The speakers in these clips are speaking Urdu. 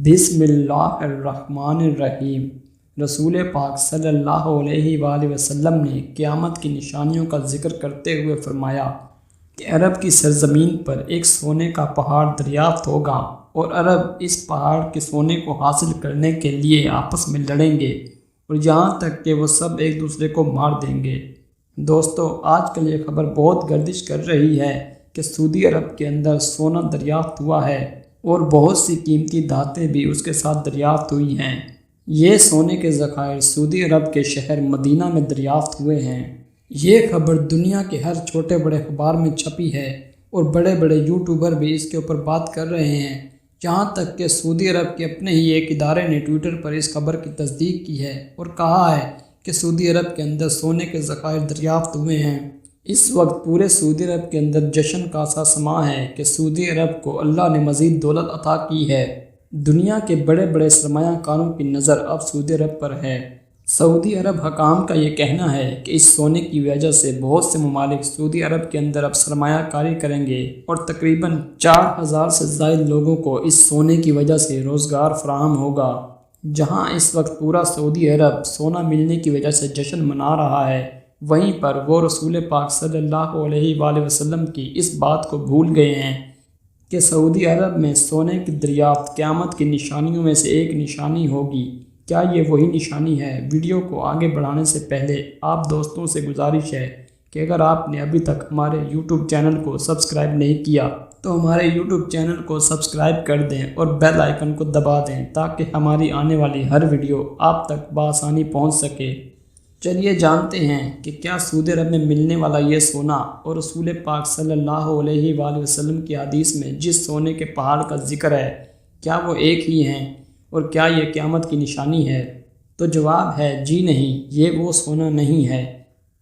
بسم اللہ الرحمن الرحیم۔ رسول پاک صلی اللہ علیہ وآلہ وسلم نے قیامت کی نشانیوں کا ذکر کرتے ہوئے فرمایا کہ عرب کی سرزمین پر ایک سونے کا پہاڑ دریافت ہوگا اور عرب اس پہاڑ کے سونے کو حاصل کرنے کے لیے آپس میں لڑیں گے اور یہاں تک کہ وہ سب ایک دوسرے کو مار دیں گے۔ دوستو، آج کل یہ خبر بہت گردش کر رہی ہے کہ سعودی عرب کے اندر سونا دریافت ہوا ہے اور بہت سی قیمتی دھاتیں بھی اس کے ساتھ دریافت ہوئی ہیں۔ یہ سونے کے ذخائر سعودی عرب کے شہر مدینہ میں دریافت ہوئے ہیں۔ یہ خبر دنیا کے ہر چھوٹے بڑے اخبار میں چھپی ہے اور بڑے بڑے یوٹیوبر بھی اس کے اوپر بات کر رہے ہیں، یہاں تک کہ سعودی عرب کے اپنے ہی ایک ادارے نے ٹویٹر پر اس خبر کی تصدیق کی ہے اور کہا ہے کہ سعودی عرب کے اندر سونے کے ذخائر دریافت ہوئے ہیں۔ اس وقت پورے سعودی عرب کے اندر جشن کا سا سماں ہے کہ سعودی عرب کو اللہ نے مزید دولت عطا کی ہے۔ دنیا کے بڑے بڑے سرمایہ کاروں کی نظر اب سعودی عرب پر ہے۔ سعودی عرب حکام کا یہ کہنا ہے کہ اس سونے کی وجہ سے بہت سے ممالک سعودی عرب کے اندر اب سرمایہ کاری کریں گے اور تقریباً 4000 سے زائد لوگوں کو اس سونے کی وجہ سے روزگار فراہم ہوگا۔ جہاں اس وقت پورا سعودی عرب سونا ملنے کی وجہ سے جشن منا رہا ہے، وہیں پر وہ رسول پاک صلی اللہ علیہ وآلہ وسلم کی اس بات کو بھول گئے ہیں کہ سعودی عرب میں سونے کی دریافت قیامت کی نشانیوں میں سے ایک نشانی ہوگی۔ کیا یہ وہی نشانی ہے؟ ویڈیو کو آگے بڑھانے سے پہلے آپ دوستوں سے گزارش ہے کہ اگر آپ نے ابھی تک ہمارے یوٹیوب چینل کو سبسکرائب نہیں کیا تو ہمارے یوٹیوب چینل کو سبسکرائب کر دیں اور بیل آئیکن کو دبا دیں تاکہ ہماری آنے والی ہر ویڈیو آپ تک بآسانی پہنچ سکے۔ چلیے جانتے ہیں کہ کیا سعودی عرب میں ملنے والا یہ سونا اور رسول پاک صلی اللہ علیہ وآلہ وسلم کی حدیث میں جس سونے کے پہاڑ کا ذکر ہے، کیا وہ ایک ہی ہیں اور کیا یہ قیامت کی نشانی ہے؟ تو جواب ہے جی نہیں، یہ وہ سونا نہیں ہے۔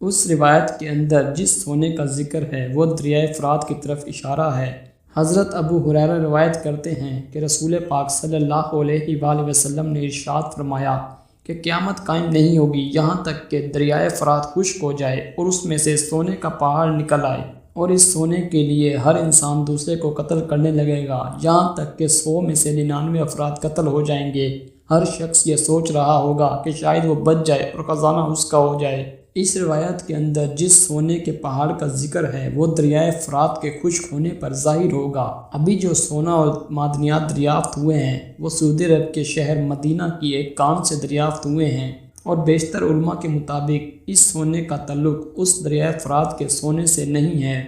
اس روایت کے اندر جس سونے کا ذکر ہے وہ دریائے فرات کی طرف اشارہ ہے۔ حضرت ابو ہریرہ روایت کرتے ہیں کہ رسول پاک صلی اللہ علیہ وآلہ وسلم نے ارشاد فرمایا کہ قیامت قائم نہیں ہوگی یہاں تک کہ دریائے فرات خشک ہو جائے اور اس میں سے سونے کا پہاڑ نکل آئے، اور اس سونے کے لیے ہر انسان دوسرے کو قتل کرنے لگے گا یہاں تک کہ 100 میں سے 99 افراد قتل ہو جائیں گے۔ ہر شخص یہ سوچ رہا ہوگا کہ شاید وہ بچ جائے اور خزانہ اس کا ہو جائے۔ اس روایت کے اندر جس سونے کے پہاڑ کا ذکر ہے وہ دریائے فرات کے خشک ہونے پر ظاہر ہوگا۔ ابھی جو سونا اور معدنیات دریافت ہوئے ہیں وہ سعودی عرب کے شہر مدینہ کی ایک کان سے دریافت ہوئے ہیں اور بیشتر علماء کے مطابق اس سونے کا تعلق اس دریائے فرات کے سونے سے نہیں ہے۔